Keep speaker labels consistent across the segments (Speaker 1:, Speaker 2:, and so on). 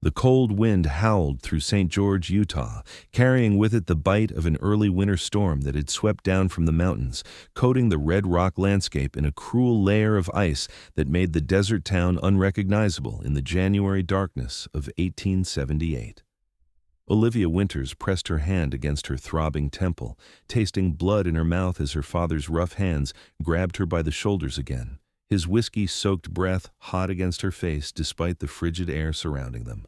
Speaker 1: The cold wind howled through St. George, Utah, carrying with it the bite of an early winter storm that had swept down from the mountains, coating the red rock landscape in a cruel layer of ice that made the desert town unrecognizable in the January darkness of 1878. Olivia Winters pressed her hand against her throbbing temple, tasting blood in her mouth as her father's rough hands grabbed her by the shoulders again, his whiskey-soaked breath hot against her face despite the frigid air surrounding them.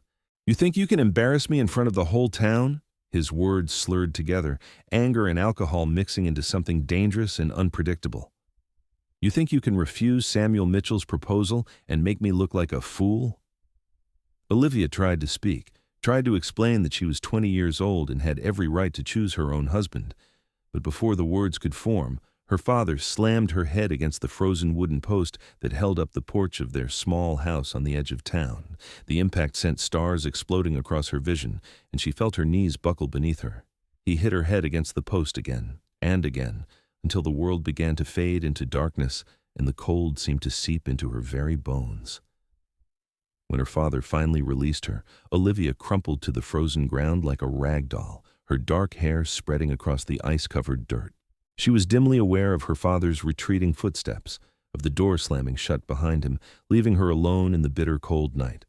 Speaker 1: "You think you can embarrass me in front of the whole town?" His words slurred together, anger and alcohol mixing into something dangerous and unpredictable. "You think you can refuse Samuel Mitchell's proposal and make me look like a fool?" Olivia tried to speak, tried to explain that she was 20 years old and had every right to choose her own husband. But before the words could form, her father slammed her head against the frozen wooden post that held up the porch of their small house on the edge of town. The impact sent stars exploding across her vision, and she felt her knees buckle beneath her. He hit her head against the post again, and again, until the world began to fade into darkness and the cold seemed to seep into her very bones. When her father finally released her, Olivia crumpled to the frozen ground like a rag doll, her dark hair spreading across the ice-covered dirt. She was dimly aware of her father's retreating footsteps, of the door slamming shut behind him, leaving her alone in the bitter cold night.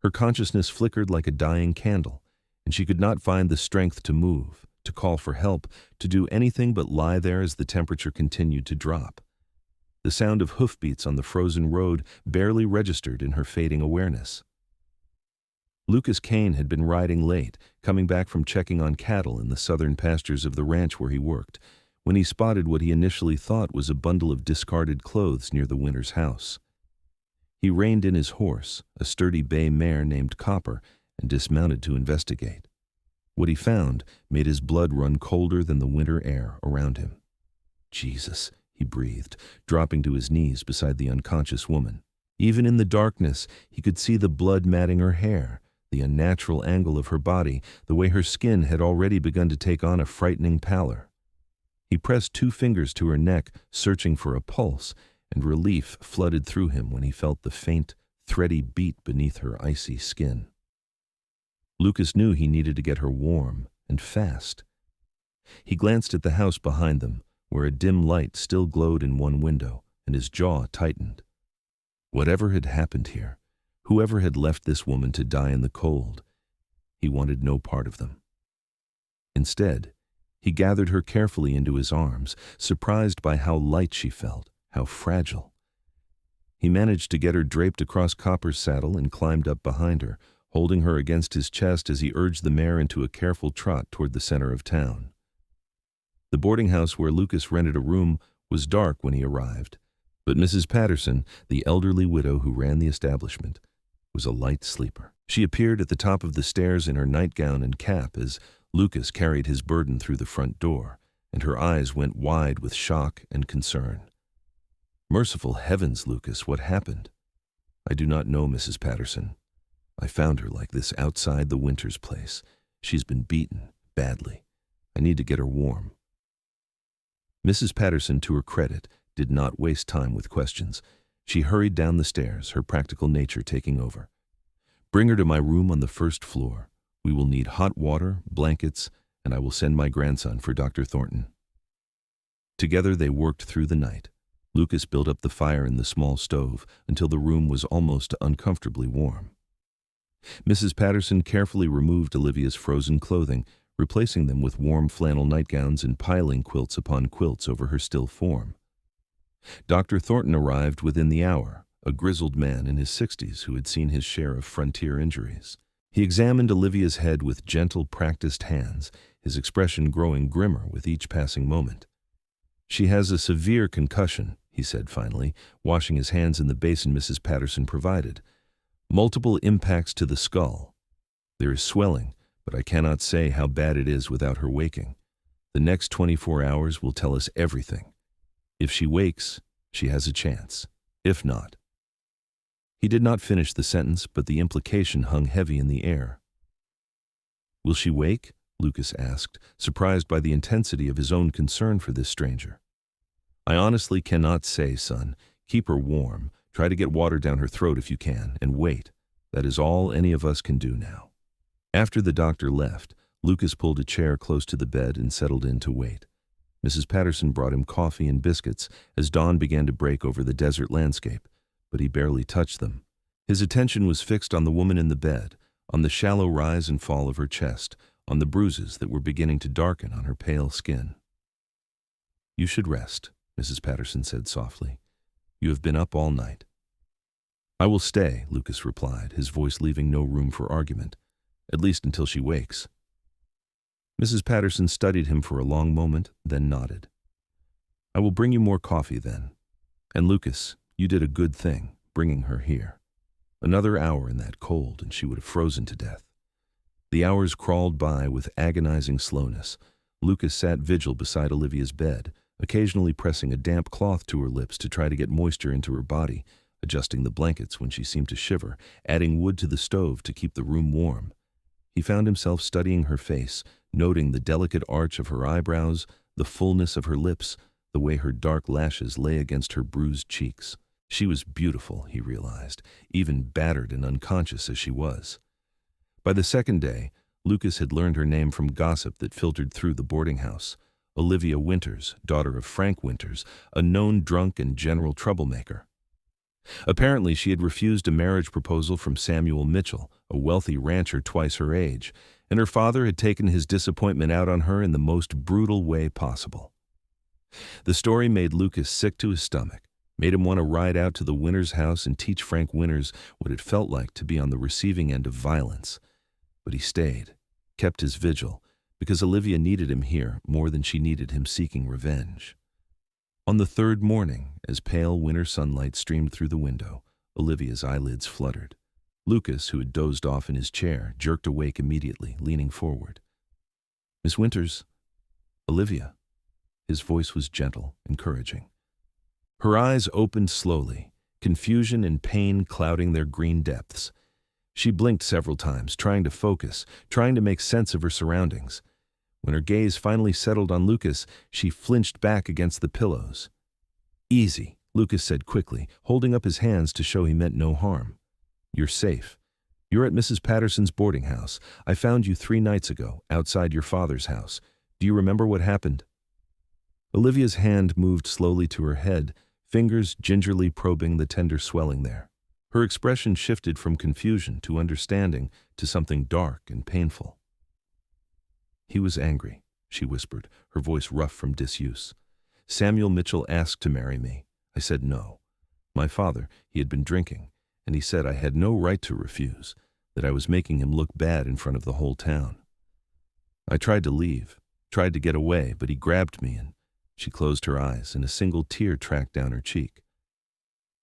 Speaker 1: Her consciousness flickered like a dying candle, and she could not find the strength to move, to call for help, to do anything but lie there as the temperature continued to drop. The sound of hoofbeats on the frozen road barely registered in her fading awareness. Lucas Kane had been riding late, coming back from checking on cattle in the southern pastures of the ranch where he worked, when he spotted what he initially thought was a bundle of discarded clothes near the Winters' house. He reined in his horse, a sturdy bay mare named Copper, and dismounted to investigate. What he found made his blood run colder than the winter air around him. "Jesus," he breathed, dropping to his knees beside the unconscious woman. Even in the darkness, he could see the blood matting her hair, the unnatural angle of her body, the way her skin had already begun to take on a frightening pallor. He pressed 2 fingers to her neck, searching for a pulse, and relief flooded through him when he felt the faint, thready beat beneath her icy skin. Lucas knew he needed to get her warm and fast. He glanced at the house behind them, where a dim light still glowed in one window, and his jaw tightened. Whatever had happened here, whoever had left this woman to die in the cold, he wanted no part of them. Instead, he gathered her carefully into his arms, surprised by how light she felt, how fragile. He managed to get her draped across Copper's saddle and climbed up behind her, holding her against his chest as he urged the mare into a careful trot toward the center of town. The boarding house where Lucas rented a room was dark when he arrived, but Mrs. Patterson, the elderly widow who ran the establishment, was a light sleeper. She appeared at the top of the stairs in her nightgown and cap as Lucas carried his burden through the front door, and her eyes went wide with shock and concern. "Merciful heavens, Lucas, what happened?" "I do not know, Mrs. Patterson. I found her like this outside the Winters' place. She's been beaten, badly. I need to get her warm." Mrs. Patterson, to her credit, did not waste time with questions. She hurried down the stairs, her practical nature taking over. "Bring her to my room on the first floor. We will need hot water, blankets, and I will send my grandson for Dr. Thornton." Together they worked through the night. Lucas built up the fire in the small stove until the room was almost uncomfortably warm. Mrs. Patterson carefully removed Olivia's frozen clothing, replacing them with warm flannel nightgowns and piling quilts upon quilts over her still form. Dr. Thornton arrived within the hour, a grizzled man in his 60s who had seen his share of frontier injuries. He examined Olivia's head with gentle, practiced hands, his expression growing grimmer with each passing moment. "She has a severe concussion," he said finally, washing his hands in the basin Mrs. Patterson provided. "Multiple impacts to the skull. There is swelling, but I cannot say how bad it is without her waking. The next 24 hours will tell us everything. If she wakes, she has a chance. If not..." He did not finish the sentence, but the implication hung heavy in the air. "Will she wake?" Lucas asked, surprised by the intensity of his own concern for this stranger. "I honestly cannot say, son. Keep her warm. Try to get water down her throat if you can, and wait. That is all any of us can do now." After the doctor left, Lucas pulled a chair close to the bed and settled in to wait. Mrs. Patterson brought him coffee and biscuits as dawn began to break over the desert landscape, but he barely touched them. His attention was fixed on the woman in the bed, on the shallow rise and fall of her chest, on the bruises that were beginning to darken on her pale skin. "You should rest," Mrs. Patterson said softly. "You have been up all night." "I will stay," Lucas replied, his voice leaving no room for argument, "at least until she wakes." Mrs. Patterson studied him for a long moment, then nodded. "I will bring you more coffee then. And Lucas, you did a good thing, bringing her here. Another hour in that cold and she would have frozen to death." The hours crawled by with agonizing slowness. Lucas sat vigil beside Olivia's bed, occasionally pressing a damp cloth to her lips to try to get moisture into her body, adjusting the blankets when she seemed to shiver, adding wood to the stove to keep the room warm. He found himself studying her face, noting the delicate arch of her eyebrows, the fullness of her lips, the way her dark lashes lay against her bruised cheeks. She was beautiful, he realized, even battered and unconscious as she was. By the second day, Lucas had learned her name from gossip that filtered through the boarding house. Olivia Winters, daughter of Frank Winters, a known drunk and general troublemaker. Apparently, she had refused a marriage proposal from Samuel Mitchell, a wealthy rancher twice her age, and her father had taken his disappointment out on her in the most brutal way possible. The story made Lucas sick to his stomach, made him want to ride out to the Winters house and teach Frank Winters what it felt like to be on the receiving end of violence. But he stayed, kept his vigil, because Olivia needed him here more than she needed him seeking revenge. On the third morning, as pale winter sunlight streamed through the window, Olivia's eyelids fluttered. Lucas, who had dozed off in his chair, jerked awake immediately, leaning forward. "Miss Winters." "Olivia." His voice was gentle, encouraging. Her eyes opened slowly, confusion and pain clouding their green depths. She blinked several times, trying to focus, trying to make sense of her surroundings. When her gaze finally settled on Lucas, she flinched back against the pillows. "Easy," Lucas said quickly, holding up his hands to show he meant no harm. "You're safe. You're at Mrs. Patterson's boarding house. I found you 3 nights ago, outside your father's house. Do you remember what happened?" Olivia's hand moved slowly to her head, fingers gingerly probing the tender swelling there. Her expression shifted from confusion to understanding to something dark and painful. "He was angry," she whispered, her voice rough from disuse. "Samuel Mitchell asked to marry me. I said no. My father, he had been drinking, and he said I had no right to refuse, that I was making him look bad in front of the whole town. I tried to leave, tried to get away, but he grabbed me and..." She closed her eyes, and a single tear tracked down her cheek.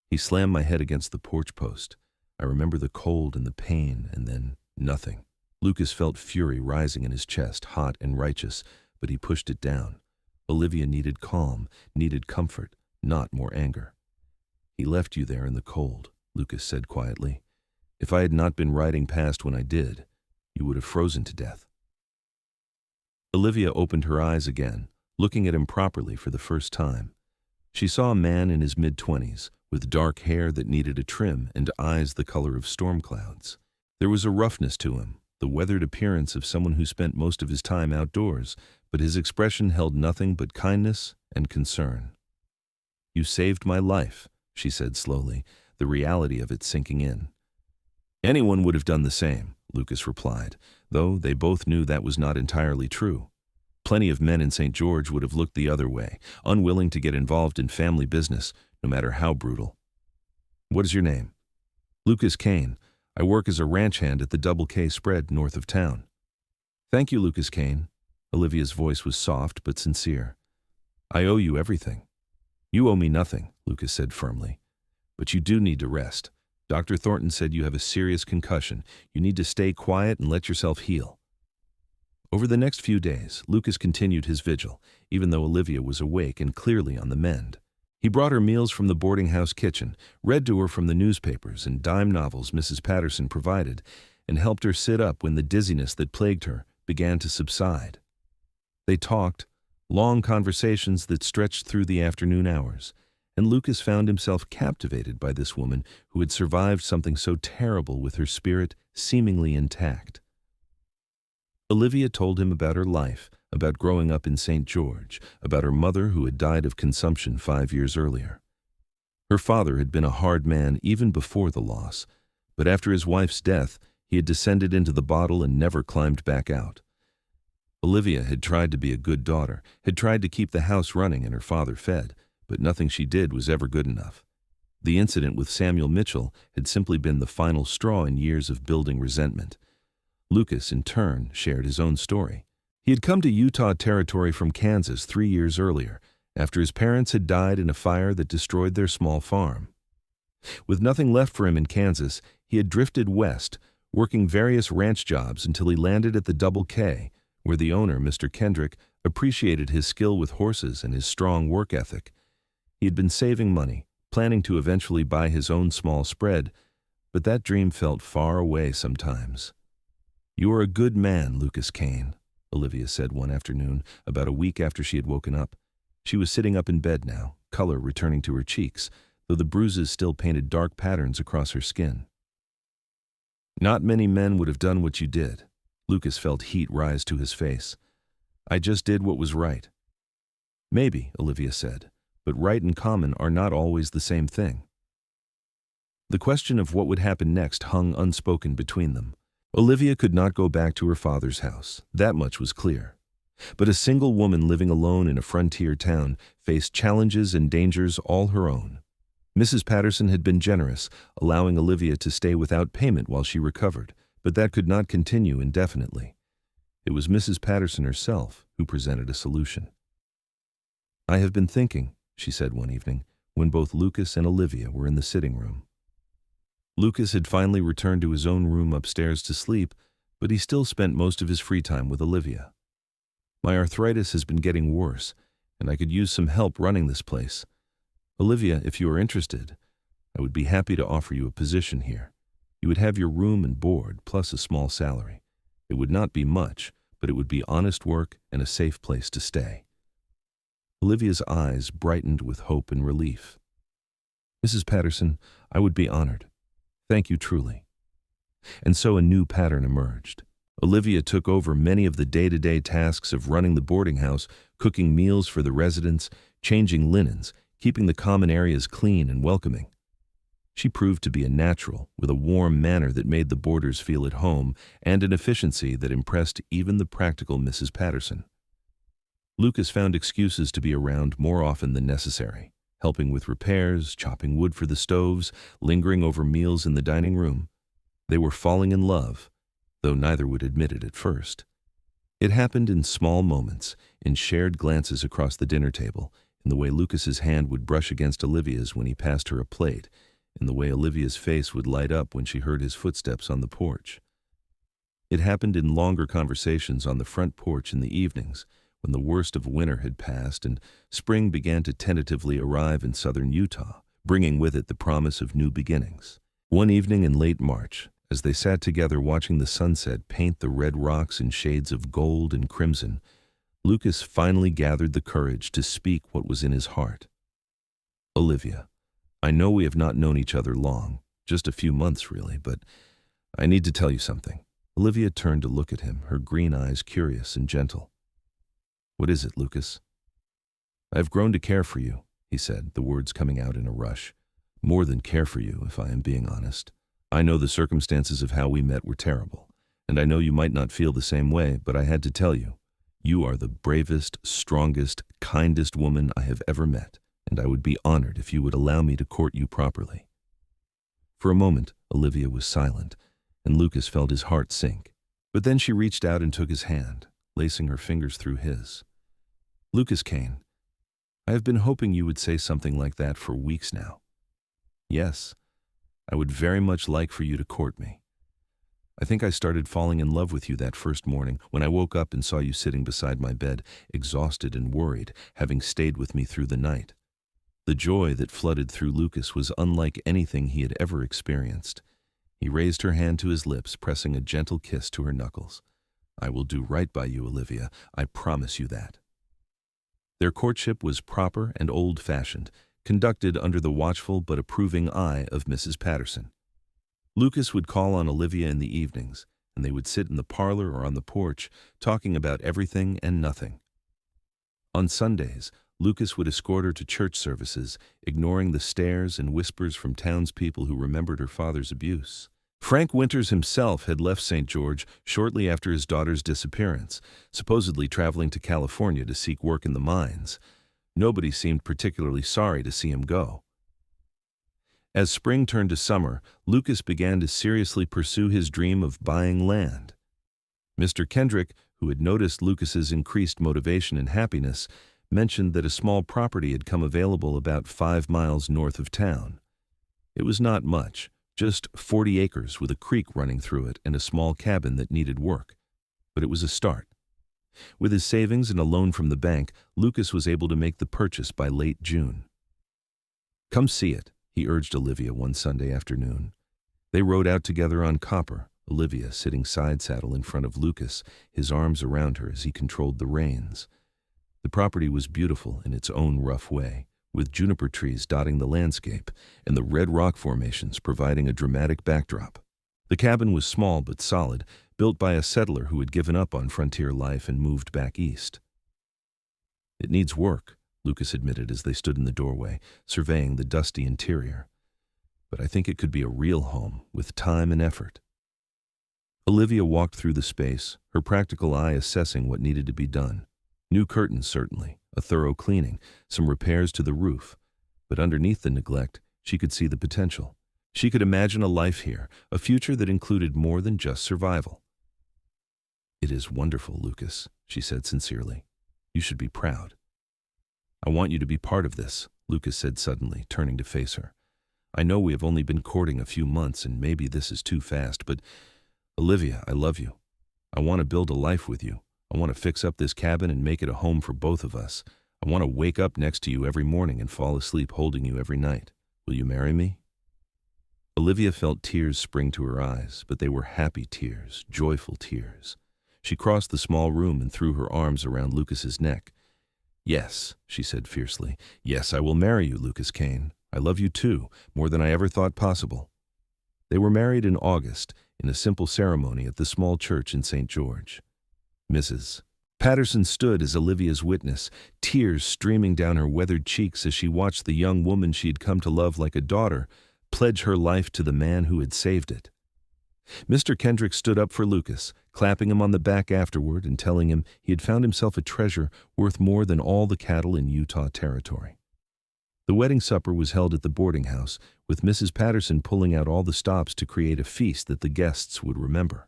Speaker 1: "He slammed my head against the porch post. I remember the cold and the pain, and then nothing." Lucas felt fury rising in his chest, hot and righteous, but he pushed it down. Olivia needed calm, needed comfort, not more anger. "He left you there in the cold," Lucas said quietly. "If I had not been riding past when I did, you would have frozen to death." Olivia opened her eyes again, looking at him properly for the first time. She saw a man in his mid-20s, with dark hair that needed a trim and eyes the color of storm clouds. There was a roughness to him, the weathered appearance of someone who spent most of his time outdoors, but his expression held nothing but kindness and concern. "You saved my life," she said slowly, the reality of it sinking in. "Anyone would have done the same," Lucas replied, though they both knew that was not entirely true. Plenty of men in St. George would have looked the other way, unwilling to get involved in family business, no matter how brutal. "What is your name?" "Lucas Kane. I work as a ranch hand at the Double K spread north of town." "Thank you, Lucas Kane." Olivia's voice was soft but sincere. "I owe you everything." "You owe me nothing," Lucas said firmly. "But you do need to rest. Dr. Thornton said you have a serious concussion. You need to stay quiet and let yourself heal." Over the next few days, Lucas continued his vigil, even though Olivia was awake and clearly on the mend. He brought her meals from the boarding house kitchen, read to her from the newspapers and dime novels Mrs. Patterson provided, and helped her sit up when the dizziness that plagued her began to subside. They talked, long conversations that stretched through the afternoon hours, and Lucas found himself captivated by this woman who had survived something so terrible with her spirit seemingly intact. Olivia told him about her life, about growing up in St. George, about her mother who had died of consumption 5 years earlier. Her father had been a hard man even before the loss, but after his wife's death, he had descended into the bottle and never climbed back out. Olivia had tried to be a good daughter, had tried to keep the house running and her father fed, but nothing she did was ever good enough. The incident with Samuel Mitchell had simply been the final straw in years of building resentment. Lucas, in turn, shared his own story. He had come to Utah Territory from Kansas 3 years earlier, after his parents had died in a fire that destroyed their small farm. With nothing left for him in Kansas, he had drifted west, working various ranch jobs until he landed at the Double K, where the owner, Mr. Kendrick, appreciated his skill with horses and his strong work ethic. He had been saving money, planning to eventually buy his own small spread, but that dream felt far away sometimes. "You are a good man, Lucas Kane," Olivia said one afternoon, about a week after she had woken up. She was sitting up in bed now, color returning to her cheeks, though the bruises still painted dark patterns across her skin. "Not many men would have done what you did." Lucas felt heat rise to his face. "I just did what was right." "Maybe," Olivia said, "but right and common are not always the same thing." The question of what would happen next hung unspoken between them. Olivia could not go back to her father's house, that much was clear. But a single woman living alone in a frontier town faced challenges and dangers all her own. Mrs. Patterson had been generous, allowing Olivia to stay without payment while she recovered, but that could not continue indefinitely. It was Mrs. Patterson herself who presented a solution. "I have been thinking," she said one evening, when both Lucas and Olivia were in the sitting room. Lucas had finally returned to his own room upstairs to sleep, but he still spent most of his free time with Olivia. "My arthritis has been getting worse, and I could use some help running this place. Olivia, if you are interested, I would be happy to offer you a position here. You would have your room and board, plus a small salary. It would not be much, but it would be honest work and a safe place to stay." Olivia's eyes brightened with hope and relief. "Mrs. Patterson, I would be honored. Thank you truly." And so a new pattern emerged. Olivia took over many of the day-to-day tasks of running the boarding house, cooking meals for the residents, changing linens, keeping the common areas clean and welcoming. She proved to be a natural, with a warm manner that made the boarders feel at home, and an efficiency that impressed even the practical Mrs. Patterson. Lucas found excuses to be around more often than necessary, helping with repairs, chopping wood for the stoves, lingering over meals in the dining room. They were falling in love, though neither would admit it at first. It happened in small moments, in shared glances across the dinner table, in the way Lucas's hand would brush against Olivia's when he passed her a plate, in the way Olivia's face would light up when she heard his footsteps on the porch. It happened in longer conversations on the front porch in the evenings, when the worst of winter had passed and spring began to tentatively arrive in southern Utah, bringing with it the promise of new beginnings. One evening in late March, as they sat together watching the sunset paint the red rocks in shades of gold and crimson, Lucas finally gathered the courage to speak what was in his heart. "Olivia, I know we have not known each other long, just a few months really, but I need to tell you something." Olivia turned to look at him, her green eyes curious and gentle. "What is it, Lucas?" "I have grown to care for you," he said, the words coming out in a rush. "More than care for you, if I am being honest. I know the circumstances of how we met were terrible, and I know you might not feel the same way, but I had to tell you. You are the bravest, strongest, kindest woman I have ever met, and I would be honored if you would allow me to court you properly." For a moment, Olivia was silent, and Lucas felt his heart sink. But then she reached out and took his hand, lacing her fingers through his. "Lucas Kane, I have been hoping you would say something like that for weeks now. Yes, I would very much like for you to court me. I think I started falling in love with you that first morning when I woke up and saw you sitting beside my bed, exhausted and worried, having stayed with me through the night. The joy that flooded through Lucas was unlike anything he had ever experienced. He raised her hand to his lips, pressing a gentle kiss to her knuckles. "I will do right by you, Olivia. I promise you that." Their courtship was proper and old-fashioned, conducted under the watchful but approving eye of Mrs. Patterson. Lucas would call on Olivia in the evenings, and they would sit in the parlor or on the porch, talking about everything and nothing. On Sundays, Lucas would escort her to church services, ignoring the stares and whispers from townspeople who remembered her father's abuse. Frank Winters himself had left St. George shortly after his daughter's disappearance, supposedly traveling to California to seek work in the mines. Nobody seemed particularly sorry to see him go. As spring turned to summer, Lucas began to seriously pursue his dream of buying land. Mr. Kendrick, who had noticed Lucas's increased motivation and happiness, mentioned that a small property had come available about 5 miles north of town. It was not much, just 40 acres with a creek running through it and a small cabin that needed work. But it was a start. With his savings and a loan from the bank, Lucas was able to make the purchase by late June. "Come see it," he urged Olivia one Sunday afternoon. They rode out together on Copper, Olivia sitting side saddle in front of Lucas, his arms around her as he controlled the reins. The property was beautiful in its own rough way, with juniper trees dotting the landscape and the red rock formations providing a dramatic backdrop. The cabin was small but solid, built by a settler who had given up on frontier life and moved back east. "It needs work," Lucas admitted as they stood in the doorway, surveying the dusty interior. "But I think it could be a real home, with time and effort." Olivia walked through the space, her practical eye assessing what needed to be done. New curtains, certainly, a thorough cleaning, some repairs to the roof. But underneath the neglect, she could see the potential. She could imagine a life here, a future that included more than just survival. "It is wonderful, Lucas," she said sincerely. "You should be proud." "I want you to be part of this," Lucas said suddenly, turning to face her. "I know we have only been courting a few months, and maybe this is too fast, but Olivia, I love you. I want to build a life with you. I want to fix up this cabin and make it a home for both of us. I want to wake up next to you every morning and fall asleep holding you every night. Will you marry me?" Olivia felt tears spring to her eyes, but they were happy tears, joyful tears. She crossed the small room and threw her arms around Lucas's neck. "Yes," she said fiercely. "Yes, I will marry you, Lucas Kane. I love you too, more than I ever thought possible." They were married in August, in a simple ceremony at the small church in St. George. Mrs. Patterson stood as Olivia's witness, tears streaming down her weathered cheeks as she watched the young woman she had come to love like a daughter pledge her life to the man who had saved it. Mr. Kendrick stood up for Lucas, clapping him on the back afterward and telling him he had found himself a treasure worth more than all the cattle in Utah territory. The wedding supper was held at the boarding house, with Mrs. Patterson pulling out all the stops to create a feast that the guests would remember.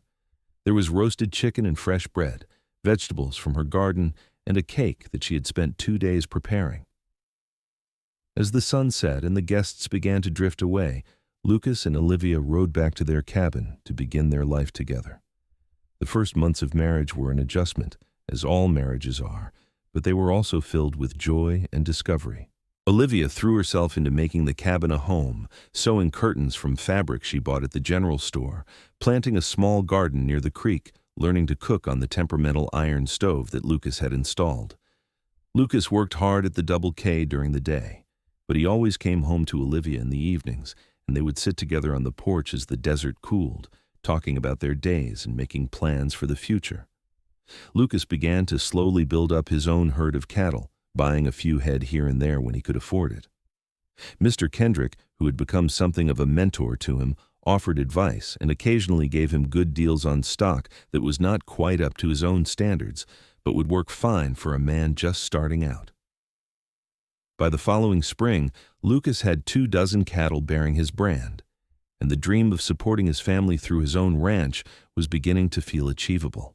Speaker 1: There was roasted chicken and fresh bread, vegetables from her garden, and a cake that she had spent 2 days preparing. As the sun set and the guests began to drift away, Lucas and Olivia rode back to their cabin to begin their life together. The first months of marriage were an adjustment, as all marriages are, but they were also filled with joy and discovery. Olivia threw herself into making the cabin a home, sewing curtains from fabric she bought at the general store, planting a small garden near the creek, learning to cook on the temperamental iron stove that Lucas had installed. Lucas worked hard at the Double K during the day, but he always came home to Olivia in the evenings, and they would sit together on the porch as the desert cooled, talking about their days and making plans for the future. Lucas began to slowly build up his own herd of cattle, buying a few head here and there when he could afford it. Mr. Kendrick, who had become something of a mentor to him, offered advice and occasionally gave him good deals on stock that was not quite up to his own standards, but would work fine for a man just starting out. By the following spring, Lucas had 24 cattle bearing his brand, and the dream of supporting his family through his own ranch was beginning to feel achievable.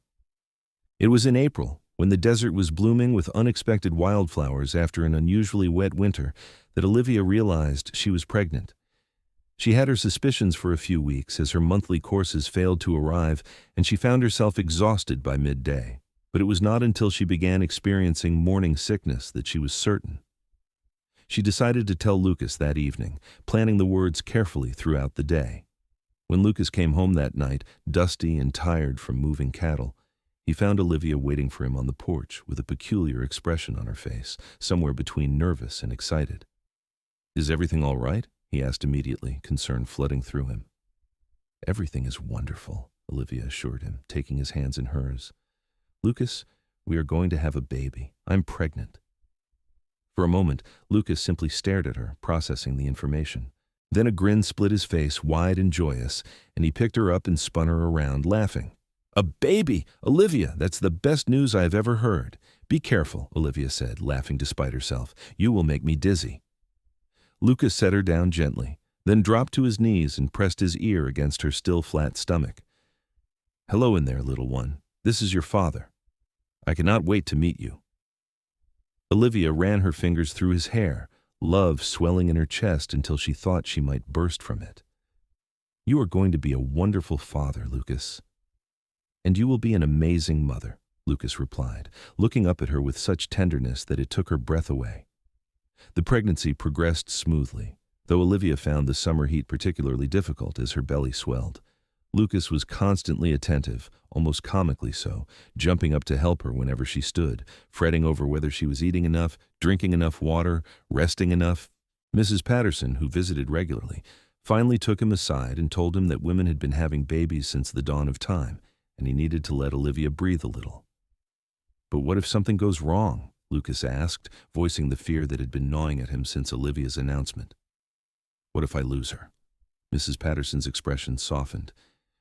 Speaker 1: It was in April, when the desert was blooming with unexpected wildflowers after an unusually wet winter, that Olivia realized she was pregnant. She had her suspicions for a few weeks as her monthly courses failed to arrive, and she found herself exhausted by midday. But it was not until she began experiencing morning sickness that she was certain. She decided to tell Lucas that evening, planning the words carefully throughout the day. When Lucas came home that night, dusty and tired from moving cattle, he found Olivia waiting for him on the porch with a peculiar expression on her face, somewhere between nervous and excited. "Is everything all right?" he asked immediately, concern flooding through him. "Everything is wonderful," Olivia assured him, taking his hands in hers. "Lucas, we are going to have a baby. I'm pregnant." For a moment, Lucas simply stared at her, processing the information. Then a grin split his face, wide and joyous, and he picked her up and spun her around, laughing. "A baby! Olivia, that's the best news I have ever heard." "Be careful," Olivia said, laughing despite herself. "You will make me dizzy." Lucas set her down gently, then dropped to his knees and pressed his ear against her still flat stomach. "Hello in there, little one. This is your father. I cannot wait to meet you." Olivia ran her fingers through his hair, love swelling in her chest until she thought she might burst from it. "You are going to be a wonderful father, Lucas." "And you will be an amazing mother," Lucas replied, looking up at her with such tenderness that it took her breath away. The pregnancy progressed smoothly, though Olivia found the summer heat particularly difficult as her belly swelled. Lucas was constantly attentive, almost comically so, jumping up to help her whenever she stood, fretting over whether she was eating enough, drinking enough water, resting enough. Mrs. Patterson, who visited regularly, finally took him aside and told him that women had been having babies since the dawn of time, and he needed to let Olivia breathe a little. "But what if something goes wrong?" Lucas asked, voicing the fear that had been gnawing at him since Olivia's announcement. "What if I lose her?" Mrs. Patterson's expression softened.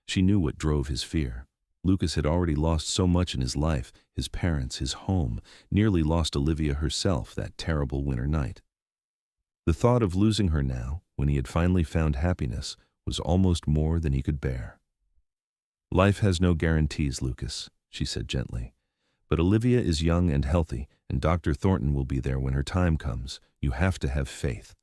Speaker 1: She knew what drove his fear. Lucas had already lost so much in his life, his parents, his home, nearly lost Olivia herself that terrible winter night. The thought of losing her now, when he had finally found happiness, was almost more than he could bear. "Life has no guarantees, Lucas," she said gently. "But Olivia is young and healthy, and Dr. Thornton will be there when her time comes. You have to have faith."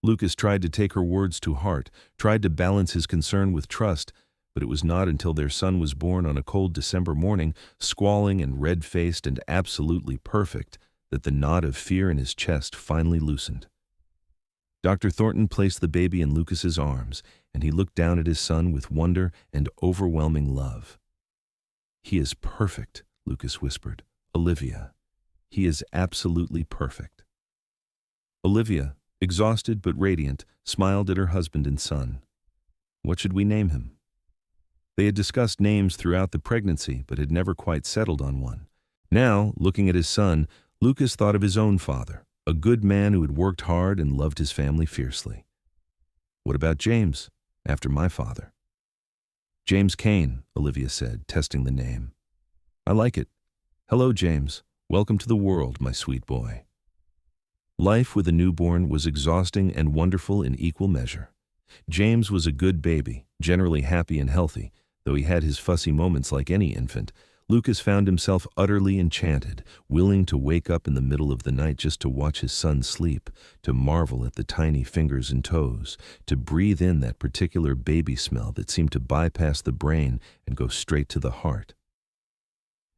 Speaker 1: Lucas tried to take her words to heart, tried to balance his concern with trust, but it was not until their son was born on a cold December morning, squalling and red-faced and absolutely perfect, that the knot of fear in his chest finally loosened. Dr. Thornton placed the baby in Lucas's arms, and he looked down at his son with wonder and overwhelming love. "He is perfect," Lucas whispered. "Olivia, he is absolutely perfect." Olivia, exhausted but radiant, smiled at her husband and son. "What should we name him?" They had discussed names throughout the pregnancy, but had never quite settled on one. Now, looking at his son, Lucas thought of his own father, a good man who had worked hard and loved his family fiercely. "What about James, after my father?" "James Kane," Olivia said, testing the name. "I like it. Hello, James. Welcome to the world, my sweet boy." Life with a newborn was exhausting and wonderful in equal measure. James was a good baby, generally happy and healthy. Though he had his fussy moments like any infant, Lucas found himself utterly enchanted, willing to wake up in the middle of the night just to watch his son sleep, to marvel at the tiny fingers and toes, to breathe in that particular baby smell that seemed to bypass the brain and go straight to the heart.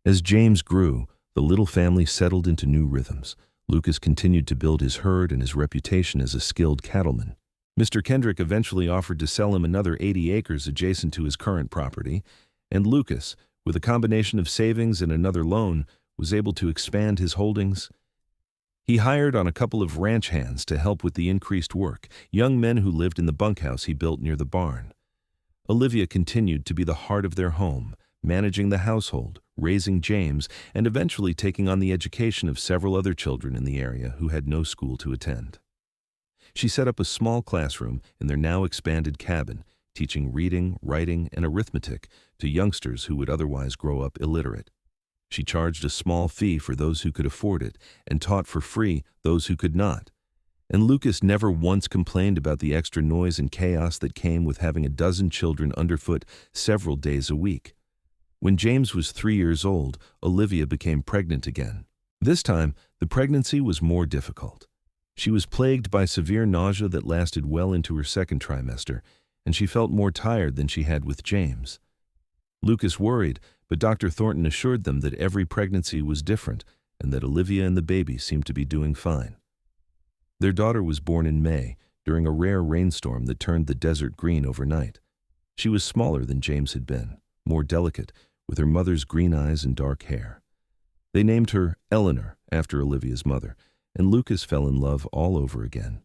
Speaker 1: As James grew, the little family settled into new rhythms. Lucas continued to build his herd and his reputation as a skilled cattleman. Mr. Kendrick eventually offered to sell him another 80 acres adjacent to his current property, and Lucas, with a combination of savings and another loan, was able to expand his holdings. He hired on a couple of ranch hands to help with the increased work, young men who lived in the bunkhouse he built near the barn. Olivia continued to be the heart of their home, managing the household, raising James, and eventually taking on the education of several other children in the area who had no school to attend. She set up a small classroom in their now expanded cabin, teaching reading, writing, and arithmetic to youngsters who would otherwise grow up illiterate. She charged a small fee for those who could afford it, and taught for free those who could not. And Lucas never once complained about the extra noise and chaos that came with having a dozen children underfoot several days a week. When James was 3 years old, Olivia became pregnant again. This time, the pregnancy was more difficult. She was plagued by severe nausea that lasted well into her second trimester, and she felt more tired than she had with James. Lucas worried, but Dr. Thornton assured them that every pregnancy was different and that Olivia and the baby seemed to be doing fine. Their daughter was born in May, during a rare rainstorm that turned the desert green overnight. She was smaller than James had been, more delicate, with her mother's green eyes and dark hair. They named her Eleanor, after Olivia's mother, and Lucas fell in love all over again.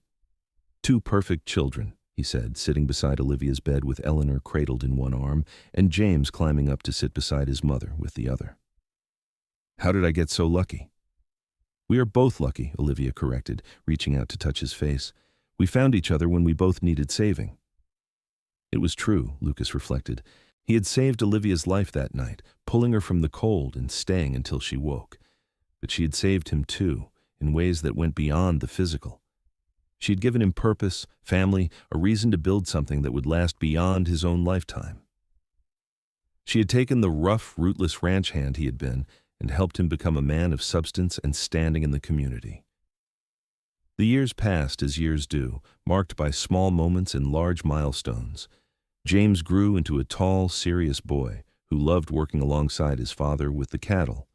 Speaker 1: Two perfect children, he said, sitting beside Olivia's bed with Eleanor cradled in one arm and James climbing up to sit beside his mother with the other. How did I get so lucky? We are both lucky, Olivia corrected, reaching out to touch his face. We found each other when we both needed saving. It was true, Lucas reflected. He had saved Olivia's life that night, pulling her from the cold and staying until she woke. But she had saved him too, in ways that went beyond the physical. She had given him purpose, family, a reason to build something that would last beyond his own lifetime. She had taken the rough, rootless ranch hand he had been and helped him become a man of substance and standing in the community. The years passed as years do, marked by small moments and large milestones. James grew into a tall, serious boy who loved working alongside his father with the cattle.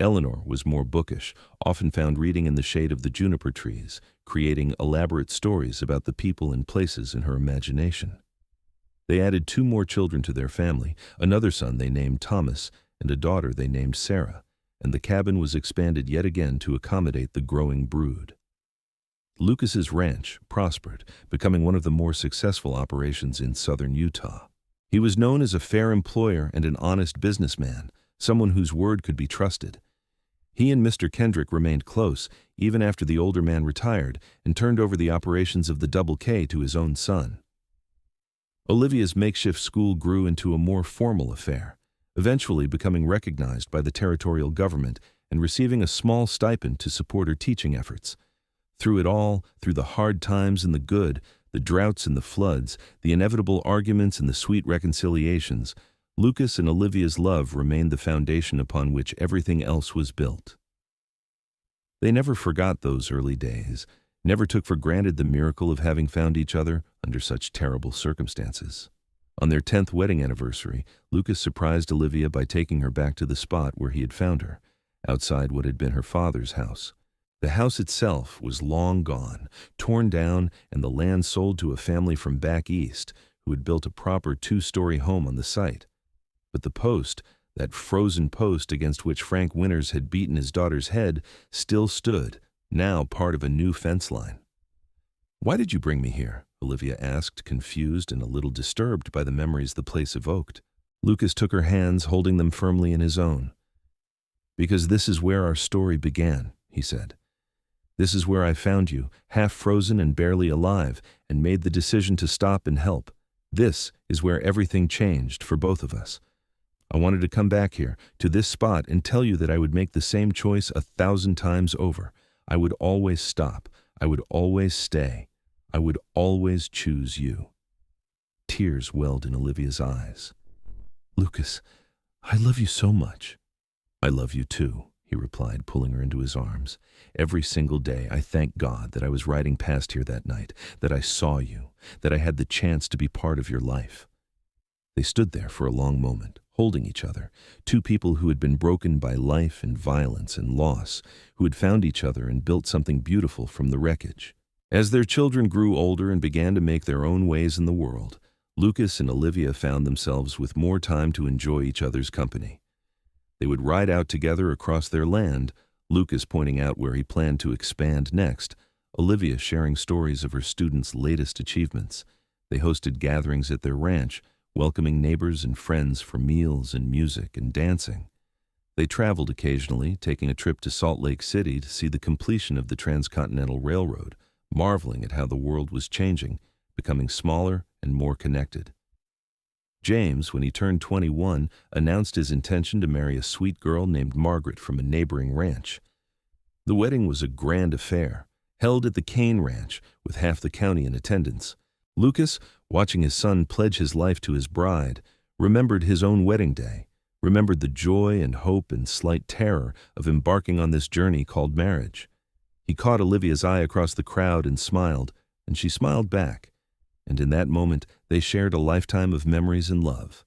Speaker 1: Eleanor was more bookish, often found reading in the shade of the juniper trees, creating elaborate stories about the people and places in her imagination. They added 2 more children to their family, another son they named Thomas, and a daughter they named Sarah, and the cabin was expanded yet again to accommodate the growing brood. Lucas's ranch prospered, becoming one of the more successful operations in southern Utah. He was known as a fair employer and an honest businessman, someone whose word could be trusted. He and Mr. Kendrick remained close, even after the older man retired and turned over the operations of the Double K to his own son. Olivia's makeshift school grew into a more formal affair, eventually becoming recognized by the territorial government and receiving a small stipend to support her teaching efforts. Through it all, through the hard times and the good, the droughts and the floods, the inevitable arguments and the sweet reconciliations, Lucas and Olivia's love remained the foundation upon which everything else was built. They never forgot those early days, never took for granted the miracle of having found each other under such terrible circumstances. On their 10th wedding anniversary, Lucas surprised Olivia by taking her back to the spot where he had found her, outside what had been her father's house. The house itself was long gone, torn down, and the land sold to a family from back east who had built a proper 2-story home on the site. But the post, that frozen post against which Frank Winters had beaten his daughter's head, still stood, now part of a new fence line. "Why did you bring me here?" Olivia asked, confused and a little disturbed by the memories the place evoked. Lucas took her hands, holding them firmly in his own. "Because this is where our story began," he said. "This is where I found you, half frozen and barely alive, and made the decision to stop and help. This is where everything changed for both of us. I wanted to come back here, to this spot, and tell you that I would make the same choice 1,000 times over. I would always stop. I would always stay. I would always choose you." Tears welled in Olivia's eyes. "Lucas, I love you so much." "I love you too," he replied, pulling her into his arms. "Every single day I thank God that I was riding past here that night, that I saw you, that I had the chance to be part of your life." They stood there for a long moment, holding each other, 2 people who had been broken by life and violence and loss, who had found each other and built something beautiful from the wreckage. As their children grew older and began to make their own ways in the world, Lucas and Olivia found themselves with more time to enjoy each other's company. They would ride out together across their land, Lucas pointing out where he planned to expand next, Olivia sharing stories of her students' latest achievements. They hosted gatherings at their ranch, welcoming neighbors and friends for meals and music and dancing. They traveled occasionally, taking a trip to Salt Lake City to see the completion of the Transcontinental Railroad, marveling at how the world was changing, becoming smaller and more connected. James, when he turned 21, announced his intention to marry a sweet girl named Margaret from a neighboring ranch. The wedding was a grand affair, held at the Kane Ranch, with half the county in attendance. Lucas, watching his son pledge his life to his bride, remembered his own wedding day, remembered the joy and hope and slight terror of embarking on this journey called marriage. He caught Olivia's eye across the crowd and she smiled back, and in that moment they shared a lifetime of memories and love.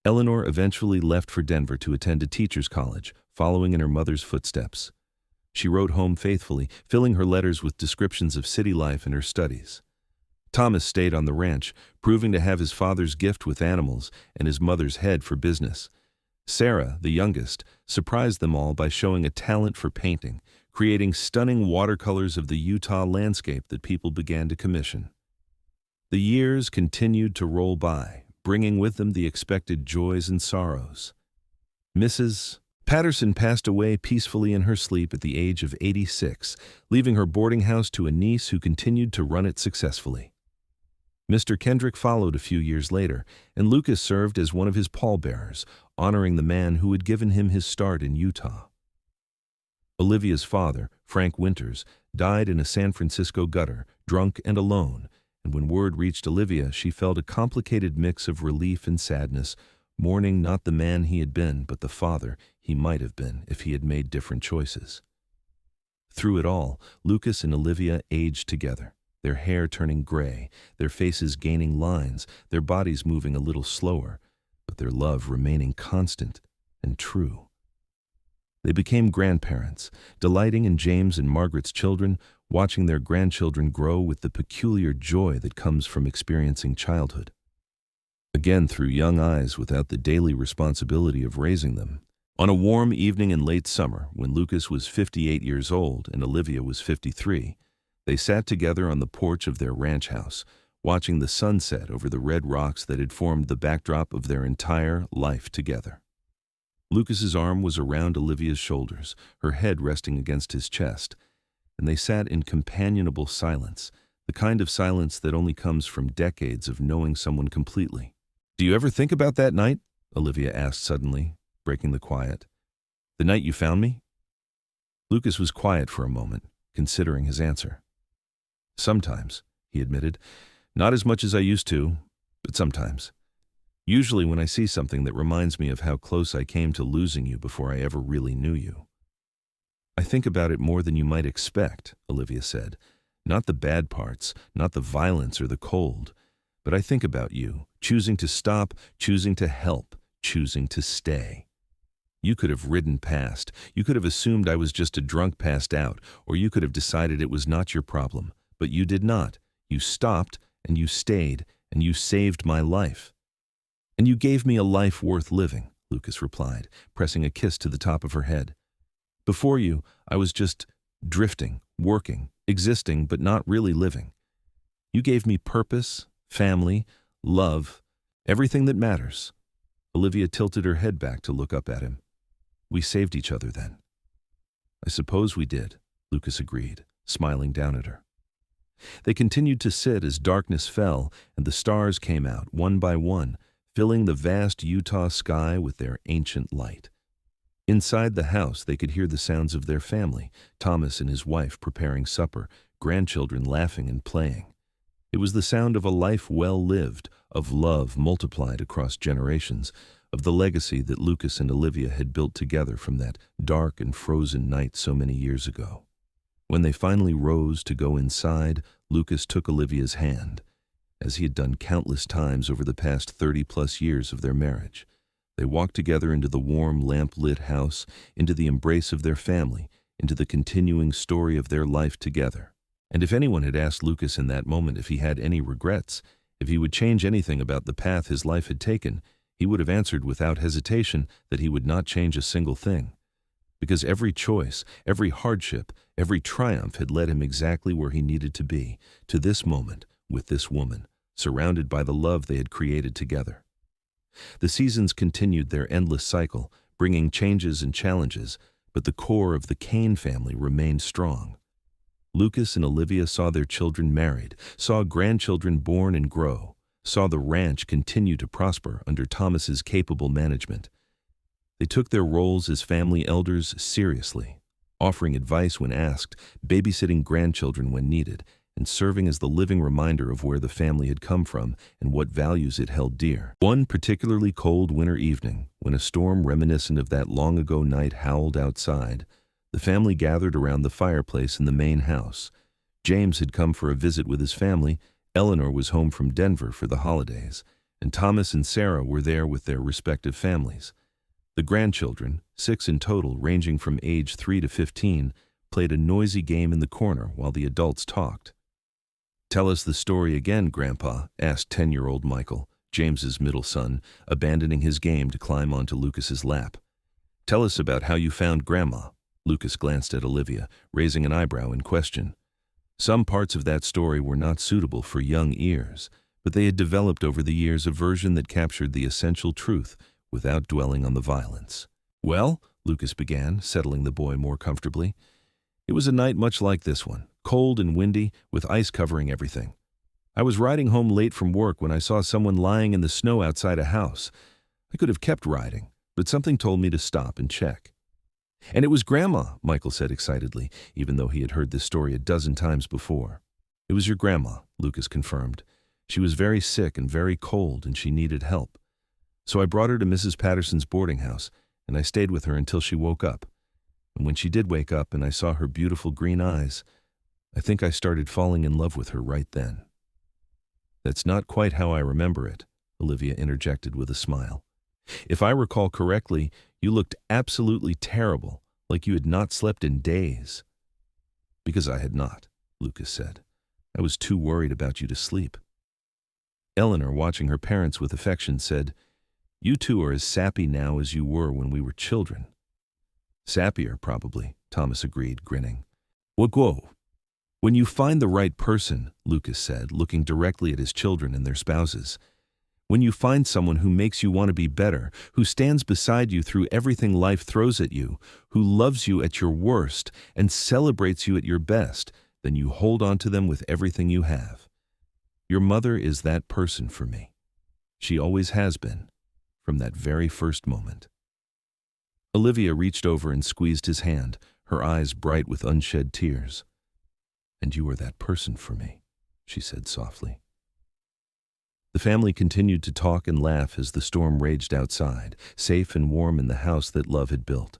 Speaker 1: Eleanor eventually left for Denver to attend a teacher's college, following in her mother's footsteps. She wrote home faithfully, filling her letters with descriptions of city life and her studies. Thomas stayed on the ranch, proving to have his father's gift with animals and his mother's head for business. Sarah, the youngest, surprised them all by showing a talent for painting, creating stunning watercolors of the Utah landscape that people began to commission. The years continued to roll by, bringing with them the expected joys and sorrows. Mrs. Patterson passed away peacefully in her sleep at the age of 86, leaving her boarding house to a niece who continued to run it successfully. Mr. Kendrick followed a few years later, and Lucas served as one of his pallbearers, honoring the man who had given him his start in Utah. Olivia's father, Frank Winters, died in a San Francisco gutter, drunk and alone, and when word reached Olivia, she felt a complicated mix of relief and sadness, mourning not the man he had been, but the father he might have been if he had made different choices. Through it all, Lucas and Olivia aged together, their hair turning gray, their faces gaining lines, their bodies moving a little slower, but their love remaining constant and true. They became grandparents, delighting in James and Margaret's children, watching their grandchildren grow with the peculiar joy that comes from experiencing childhood. Again through young eyes without the daily responsibility of raising them. On a warm evening in late summer, when Lucas was 58 years old and Olivia was 53, they sat together on the porch of their ranch house, watching the sunset over the red rocks that had formed the backdrop of their entire life together. Lucas's arm was around Olivia's shoulders, her head resting against his chest, and they sat in companionable silence, the kind of silence that only comes from decades of knowing someone completely. "Do you ever think about that night?" Olivia asked suddenly, breaking the quiet. "The night you found me?" Lucas was quiet for a moment, considering his answer. "Sometimes," he admitted. "Not as much as I used to, but sometimes. Usually when I see something that reminds me of how close I came to losing you before I ever really knew you." "I think about it more than you might expect," Olivia said. "Not the bad parts, not the violence or the cold, but I think about you, choosing to stop, choosing to help, choosing to stay. You could have ridden past, you could have assumed I was just a drunk passed out, or you could have decided it was not your problem, but you did not. You stopped, and you stayed, and you saved my life. And you gave me a life worth living," Lucas replied, pressing a kiss to the top of her head. "Before you, I was just drifting, working, existing, but not really living. You gave me purpose, family, love, everything that matters." Olivia tilted her head back to look up at him. "We saved each other then." "I suppose we did," Lucas agreed, smiling down at her. They continued to sit as darkness fell and the stars came out one by one, filling the vast Utah sky with their ancient light. Inside the house, they could hear the sounds of their family, Thomas and his wife preparing supper, grandchildren laughing and playing. It was the sound of a life well lived, of love multiplied across generations, of the legacy that Lucas and Olivia had built together from that dark and frozen night so many years ago. When they finally rose to go inside, Lucas took Olivia's hand, as he had done countless times over the past 30-plus years of their marriage. They walked together into the warm, lamp-lit house, into the embrace of their family, into the continuing story of their life together. And if anyone had asked Lucas in that moment if he had any regrets, if he would change anything about the path his life had taken, he would have answered without hesitation that he would not change a single thing. Because every choice, every hardship, every triumph had led him exactly where he needed to be, to this moment, with this woman, surrounded by the love they had created together. The seasons continued their endless cycle, bringing changes and challenges, but the core of the Kane family remained strong. Lucas and Olivia saw their children married, saw grandchildren born and grow, saw the ranch continue to prosper under Thomas's capable management. They took their roles as family elders seriously, offering advice when asked, babysitting grandchildren when needed, and serving as the living reminder of where the family had come from and what values it held dear. One particularly cold winter evening, when a storm reminiscent of that long-ago night howled outside, the family gathered around the fireplace in the main house. James had come for a visit with his family, Eleanor was home from Denver for the holidays, and Thomas and Sarah were there with their respective families. The grandchildren, 6 in total ranging from age 3 to 15, played a noisy game in the corner while the adults talked. "Tell us the story again, Grandpa," asked 10-year-old Michael, James's middle son, abandoning his game to climb onto Lucas's lap. "Tell us about how you found Grandma." Lucas glanced at Olivia, raising an eyebrow in question. Some parts of that story were not suitable for young ears, but they had developed over the years a version that captured the essential truth without dwelling on the violence. "Well," Lucas began, settling the boy more comfortably, "it was a night much like this one, cold and windy, with ice covering everything. I was riding home late from work when I saw someone lying in the snow outside a house. I could have kept riding, but something told me to stop and check." "And it was Grandma," Michael said excitedly, even though he had heard this story a dozen times before. "It was your grandma," Lucas confirmed. "She was very sick and very cold, and she needed help. So I brought her to Mrs. Patterson's boarding house, and I stayed with her until she woke up. And when she did wake up and I saw her beautiful green eyes, I think I started falling in love with her right then." "That's not quite how I remember it," Olivia interjected with a smile. "If I recall correctly, you looked absolutely terrible, like you had not slept in days." "Because I had not," Lucas said. "I was too worried about you to sleep." Eleanor, watching her parents with affection, said, "You two are as sappy now as you were when we were children." "Sappier, probably," Thomas agreed, grinning. "Whoa. When you find the right person," Lucas said, looking directly at his children and their spouses, "when you find someone who makes you want to be better, who stands beside you through everything life throws at you, who loves you at your worst and celebrates you at your best, then you hold on to them with everything you have. Your mother is that person for me. She always has been, from that very first moment." Olivia reached over and squeezed his hand, her eyes bright with unshed tears. "And you are that person for me," she said softly. The family continued to talk and laugh as the storm raged outside, safe and warm in the house that love had built.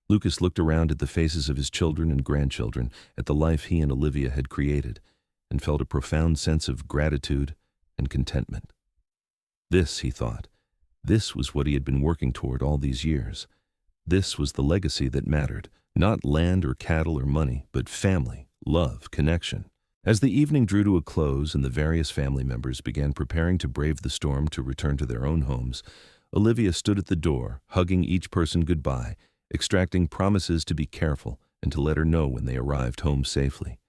Speaker 1: Lucas looked around at the faces of his children and grandchildren, at the life he and Olivia had created, and felt a profound sense of gratitude and contentment. This, he thought, this was what he had been working toward all these years. This was the legacy that mattered, not land or cattle or money, but family, love, connection. As the evening drew to a close and the various family members began preparing to brave the storm to return to their own homes, Olivia stood at the door, hugging each person goodbye, extracting promises to be careful and to let her know when they arrived home safely.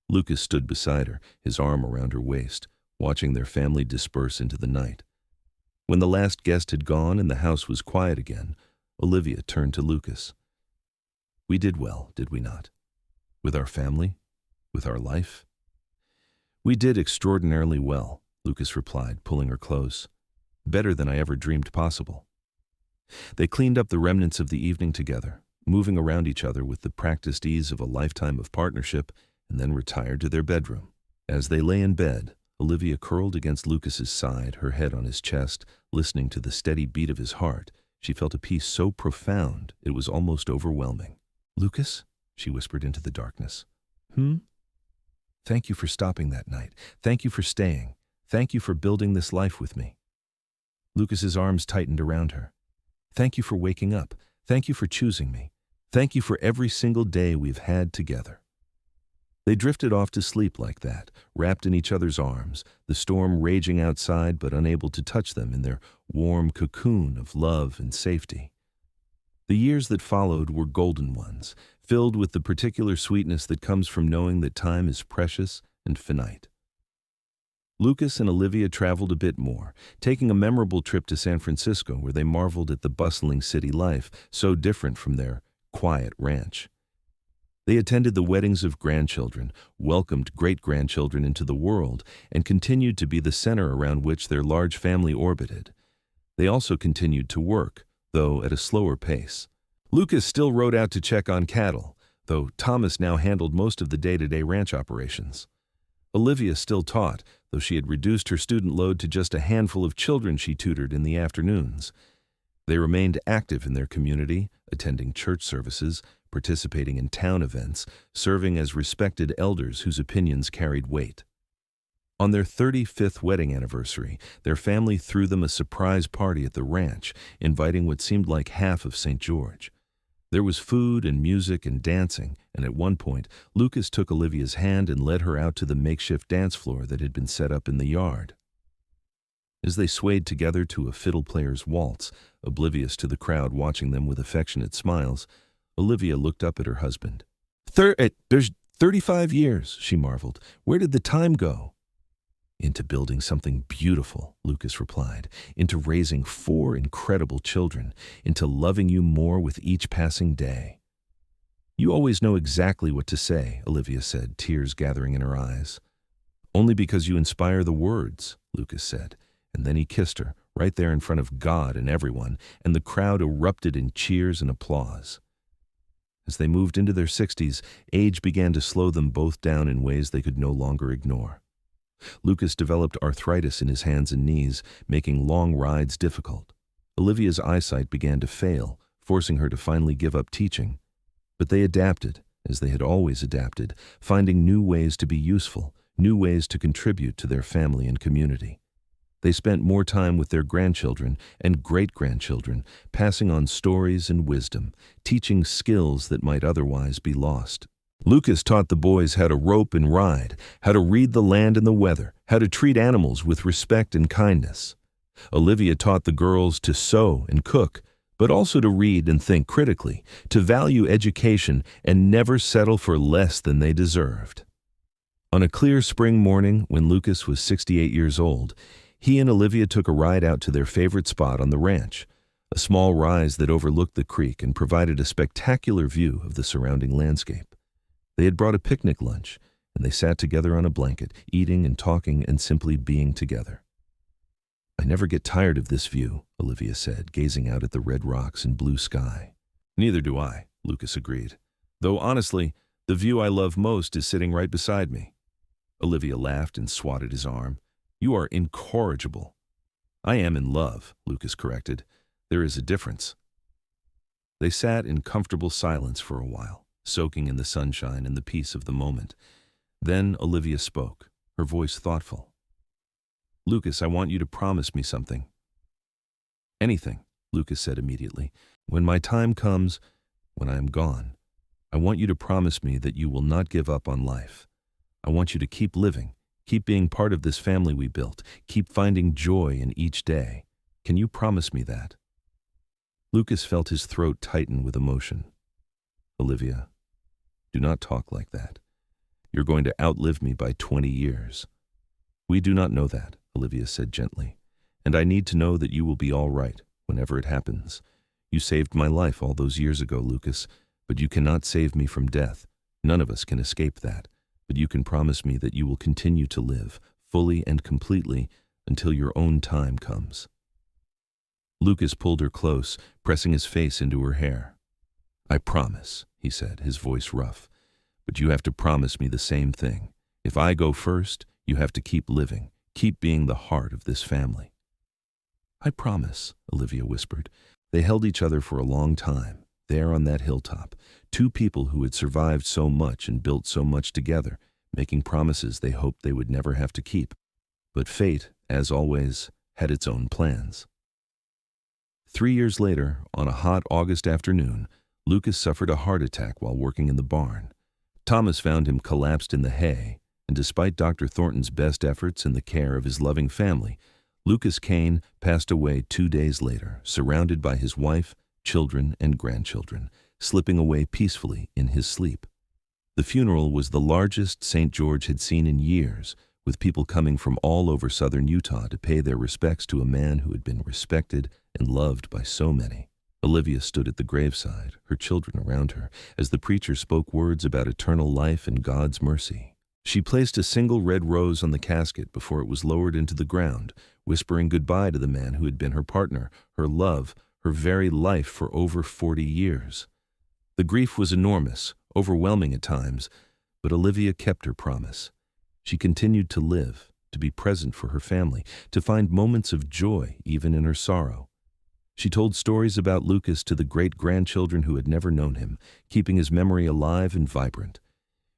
Speaker 1: Lucas stood beside her, his arm around her waist, watching their family disperse into the night. When the last guest had gone and the house was quiet again, Olivia turned to Lucas. "We did well, did we not? With our family? With our life?" "We did extraordinarily well," Lucas replied, pulling her close. "Better than I ever dreamed possible." They cleaned up the remnants of the evening together, moving around each other with the practiced ease of a lifetime of partnership, and then retired to their bedroom. As they lay in bed, Olivia curled against Lucas's side, her head on his chest, listening to the steady beat of his heart. She felt a peace so profound it was almost overwhelming. "Lucas?" she whispered into the darkness. "Thank you for stopping that night. Thank you for staying. Thank you for building this life with me." Lucas's arms tightened around her. "Thank you for waking up. Thank you for choosing me. Thank you for every single day we've had together." They drifted off to sleep like that, wrapped in each other's arms, the storm raging outside but unable to touch them in their warm cocoon of love and safety. The years that followed were golden ones, filled with the particular sweetness that comes from knowing that time is precious and finite. Lucas and Olivia traveled a bit more, taking a memorable trip to San Francisco where they marveled at the bustling city life, so different from their quiet ranch. They attended the weddings of grandchildren, welcomed great-grandchildren into the world, and continued to be the center around which their large family orbited. They also continued to work, though at a slower pace. Lucas still rode out to check on cattle, though Thomas now handled most of the day-to-day ranch operations. Olivia still taught, though she had reduced her student load to just a handful of children she tutored in the afternoons. They remained active in their community, attending church services, participating in town events, serving as respected elders whose opinions carried weight. On their 35th wedding anniversary, their family threw them a surprise party at the ranch, inviting what seemed like half of St. George. There was food and music and dancing, and at one point, Lucas took Olivia's hand and led her out to the makeshift dance floor that had been set up in the yard. As they swayed together to a fiddle player's waltz, oblivious to the crowd watching them with affectionate smiles, Olivia looked up at her husband. There's 35 years, she marveled. Where did the time go? Into building something beautiful, Lucas replied. Into raising 4 incredible children. Into loving you more with each passing day. You always know exactly what to say, Olivia said, tears gathering in her eyes. Only because you inspire the words, Lucas said. And then he kissed her, right there in front of God and everyone, and the crowd erupted in cheers and applause. As they moved into their 60s, age began to slow them both down in ways they could no longer ignore. Lucas developed arthritis in his hands and knees, making long rides difficult. Olivia's eyesight began to fail, forcing her to finally give up teaching. But they adapted, as they had always adapted, finding new ways to be useful, new ways to contribute to their family and community. They spent more time with their grandchildren and great-grandchildren, passing on stories and wisdom, teaching skills that might otherwise be lost. Lucas taught the boys how to rope and ride, how to read the land and the weather, how to treat animals with respect and kindness. Olivia taught the girls to sew and cook, but also to read and think critically, to value education and never settle for less than they deserved. On a clear spring morning, when Lucas was 68 years old, he and Olivia took a ride out to their favorite spot on the ranch, a small rise that overlooked the creek and provided a spectacular view of the surrounding landscape. They had brought a picnic lunch, and they sat together on a blanket, eating and talking and simply being together. "I never get tired of this view," Olivia said, gazing out at the red rocks and blue sky. "Neither do I," Lucas agreed. "Though honestly, the view I love most is sitting right beside me." Olivia laughed and swatted his arm. "You are incorrigible." "I am in love," Lucas corrected. "There is a difference." They sat in comfortable silence for a while, soaking in the sunshine and the peace of the moment. Then Olivia spoke, her voice thoughtful. "Lucas, I want you to promise me something." "Anything," Lucas said immediately. "When my time comes, when I am gone, I want you to promise me that you will not give up on life. I want you to keep living, keep being part of this family we built, keep finding joy in each day. Can you promise me that?" Lucas felt his throat tighten with emotion. "Olivia, do not talk like that. You're going to outlive me by 20 years. "We do not know that," Olivia said gently. "And I need to know that you will be all right whenever it happens. You saved my life all those years ago, Lucas, but you cannot save me from death. None of us can escape that. But you can promise me that you will continue to live, fully and completely, until your own time comes." Lucas pulled her close, pressing his face into her hair. "I promise," he said, his voice rough. "But you have to promise me the same thing. If I go first, you have to keep living, keep being the heart of this family." "I promise," Olivia whispered. They held each other for a long time, there on that hilltop, two people who had survived so much and built so much together, making promises they hoped they would never have to keep. But fate, as always, had its own plans. 3 years later, on a hot August afternoon, Lucas suffered a heart attack while working in the barn. Thomas found him collapsed in the hay, and despite Dr. Thornton's best efforts and the care of his loving family, Lucas Kane passed away 2 days later, surrounded by his wife, children, and grandchildren, slipping away peacefully in his sleep. The funeral was the largest St. George had seen in years, with people coming from all over southern Utah to pay their respects to a man who had been respected and loved by so many. Olivia stood at the graveside, her children around her, as the preacher spoke words about eternal life and God's mercy. She placed a single red rose on the casket before it was lowered into the ground, whispering goodbye to the man who had been her partner, her love, her very life for over 40 years. The grief was enormous, overwhelming at times, but Olivia kept her promise. She continued to live, to be present for her family, to find moments of joy even in her sorrow. She told stories about Lucas to the great-grandchildren who had never known him, keeping his memory alive and vibrant.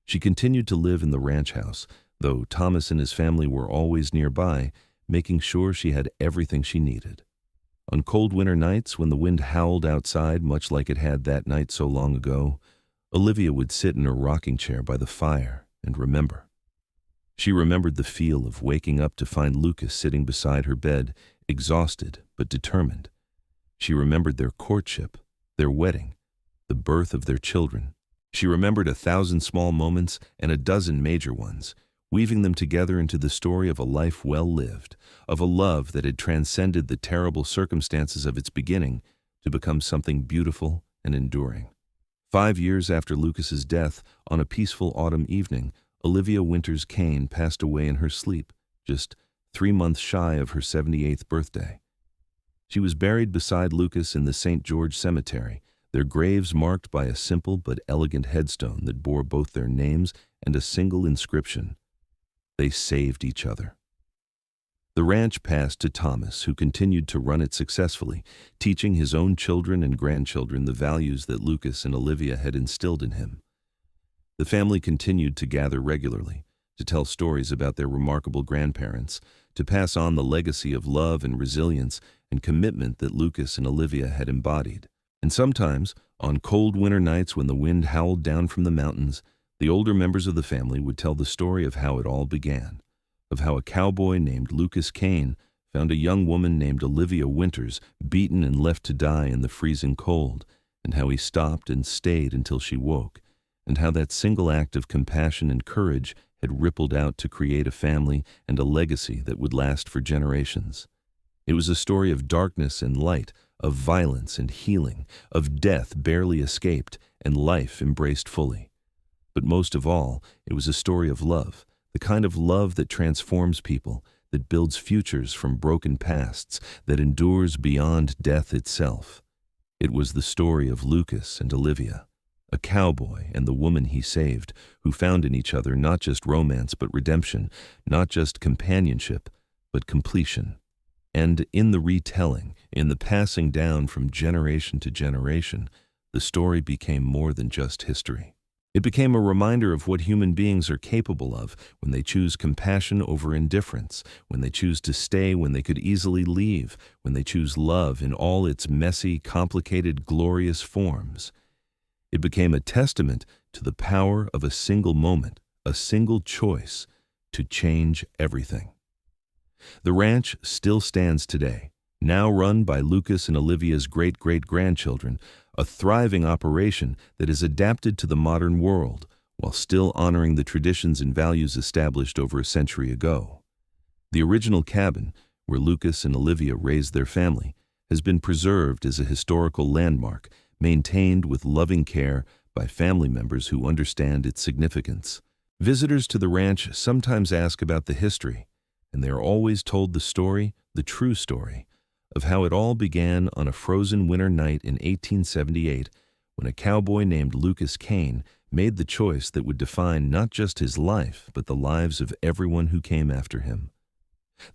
Speaker 1: She continued to live in the ranch house, though Thomas and his family were always nearby, making sure she had everything she needed. On cold winter nights, when the wind howled outside much like it had that night so long ago, Olivia would sit in her rocking chair by the fire and remember. She remembered the feel of waking up to find Lucas sitting beside her bed, exhausted but determined. She remembered their courtship, their wedding, the birth of their children. She remembered 1,000 small moments and a dozen major ones, weaving them together into the story of a life well lived, of a love that had transcended the terrible circumstances of its beginning to become something beautiful and enduring. 5 years after Lucas's death, on a peaceful autumn evening, Olivia Winters Kane passed away in her sleep, just 3 months shy of her 78th birthday. She was buried beside Lucas in the St. George Cemetery, their graves marked by a simple but elegant headstone that bore both their names and a single inscription: "They saved each other." The ranch passed to Thomas, who continued to run it successfully, teaching his own children and grandchildren the values that Lucas and Olivia had instilled in him. The family continued to gather regularly, to tell stories about their remarkable grandparents, to pass on the legacy of love and resilience and commitment that Lucas and Olivia had embodied. And sometimes, on cold winter nights when the wind howled down from the mountains, the older members of the family would tell the story of how it all began, of how a cowboy named Lucas Kane found a young woman named Olivia Winters beaten and left to die in the freezing cold, and how he stopped and stayed until she woke, and how that single act of compassion and courage had rippled out to create a family and a legacy that would last for generations. It was a story of darkness and light, of violence and healing, of death barely escaped and life embraced fully. But most of all, it was a story of love, the kind of love that transforms people, that builds futures from broken pasts, that endures beyond death itself. It was the story of Lucas and Olivia, a cowboy and the woman he saved, who found in each other not just romance but redemption, not just companionship but completion. And in the retelling, in the passing down from generation to generation, the story became more than just history. It became a reminder of what human beings are capable of when they choose compassion over indifference, when they choose to stay when they could easily leave, when they choose love in all its messy, complicated, glorious forms. It became a testament to the power of a single moment, a single choice, to change everything. The ranch still stands today, now run by Lucas and Olivia's great-great-grandchildren, a thriving operation that is adapted to the modern world while still honoring the traditions and values established over a century ago. The original cabin, where Lucas and Olivia raised their family, has been preserved as a historical landmark, maintained with loving care by family members who understand its significance. Visitors to the ranch sometimes ask about the history, and they are always told the story, the true story, of how it all began on a frozen winter night in 1878 when a cowboy named Lucas Kane made the choice that would define not just his life but the lives of everyone who came after him.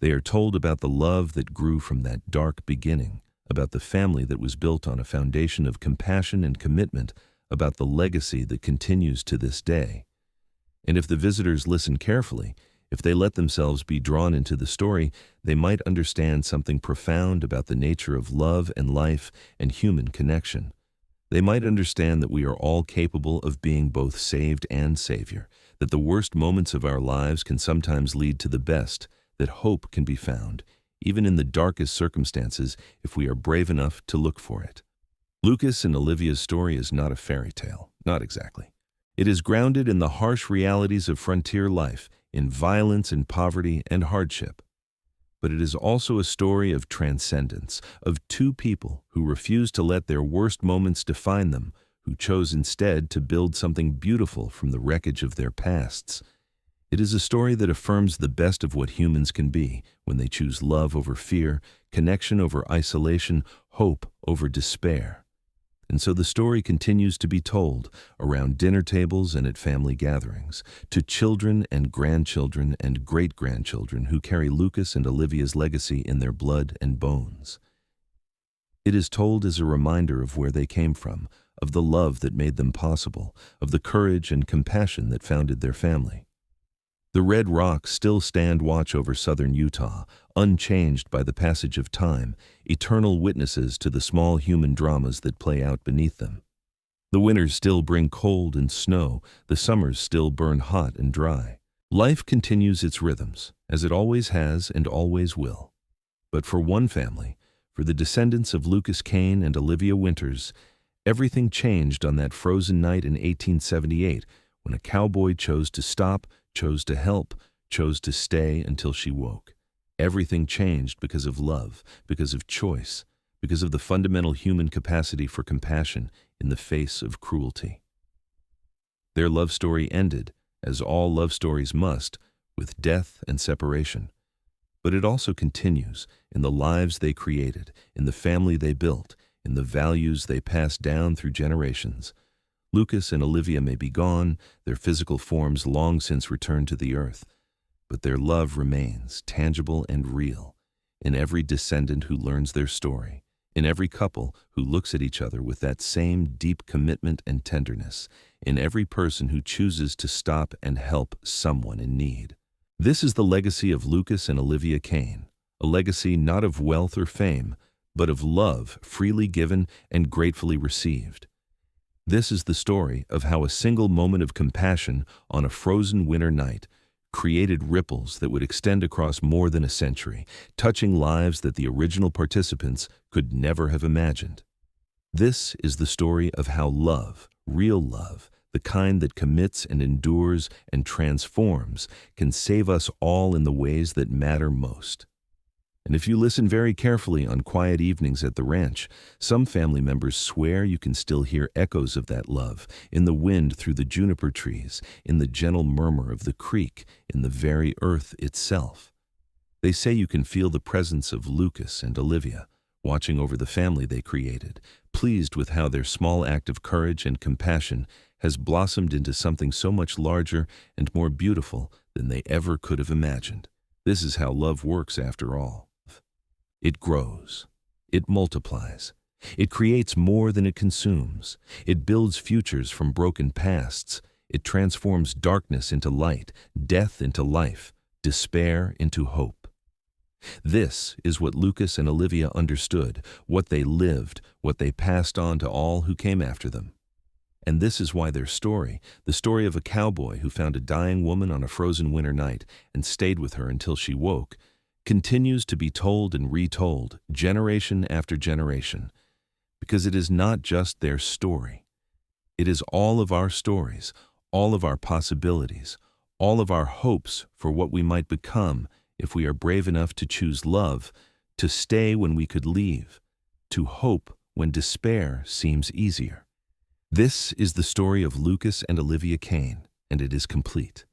Speaker 1: They are told about the love that grew from that dark beginning, about the family that was built on a foundation of compassion and commitment, about the legacy that continues to this day. And if the visitors listen carefully, if they let themselves be drawn into the story, they might understand something profound about the nature of love and life and human connection. They might understand that we are all capable of being both saved and Savior, that the worst moments of our lives can sometimes lead to the best, that hope can be found, even in the darkest circumstances, if we are brave enough to look for it. Lucas and Olivia's story is not a fairy tale, not exactly. It is grounded in the harsh realities of frontier life, in violence and poverty and hardship. But it is also a story of transcendence, of two people who refused to let their worst moments define them, who chose instead to build something beautiful from the wreckage of their pasts. It is a story that affirms the best of what humans can be when they choose love over fear, connection over isolation, hope over despair. And so the story continues to be told around dinner tables and at family gatherings, to children and grandchildren and great-grandchildren who carry Lucas and Olivia's legacy in their blood and bones. It is told as a reminder of where they came from, of the love that made them possible, of the courage and compassion that founded their family. The red rocks still stand watch over southern Utah, unchanged by the passage of time, eternal witnesses to the small human dramas that play out beneath them. The winters still bring cold and snow, the summers still burn hot and dry. Life continues its rhythms, as it always has and always will. But for one family, for the descendants of Lucas Kane and Olivia Winters, Everything changed on that frozen night in 1878 when a cowboy chose to stop, chose to help, chose to stay until she woke. Everything changed because of love, because of choice, because of the fundamental human capacity for compassion in the face of cruelty. Their love story ended, as all love stories must, with death and separation. But it also continues in the lives they created, in the family they built, in the values they passed down through generations. Lucas and Olivia may be gone, their physical forms long since returned to the earth, but their love remains tangible and real in every descendant who learns their story, in every couple who looks at each other with that same deep commitment and tenderness, in every person who chooses to stop and help someone in need. This is the legacy of Lucas and Olivia Kane, a legacy not of wealth or fame, but of love freely given and gratefully received. This is the story of how a single moment of compassion on a frozen winter night created ripples that would extend across more than a century, touching lives that the original participants could never have imagined. This is the story of how love, real love, the kind that commits and endures and transforms, can save us all in the ways that matter most. And if you listen very carefully on quiet evenings at the ranch, some family members swear you can still hear echoes of that love in the wind through the juniper trees, in the gentle murmur of the creek, in the very earth itself. They say you can feel the presence of Lucas and Olivia, watching over the family they created, pleased with how their small act of courage and compassion has blossomed into something so much larger and more beautiful than they ever could have imagined. This is how love works after all. It grows. It multiplies. It creates more than it consumes. It builds futures from broken pasts. It transforms darkness into light, death into life, despair into hope. This is what Lucas and Olivia understood, what they lived, what they passed on to all who came after them. And this is why their story, the story of a cowboy who found a dying woman on a frozen winter night and stayed with her until she woke, continues to be told and retold, generation after generation, because it is not just their story. It is all of our stories, all of our possibilities, all of our hopes for what we might become if we are brave enough to choose love, to stay when we could leave, to hope when despair seems easier. This is the story of Lucas and Olivia Kane, and it is complete.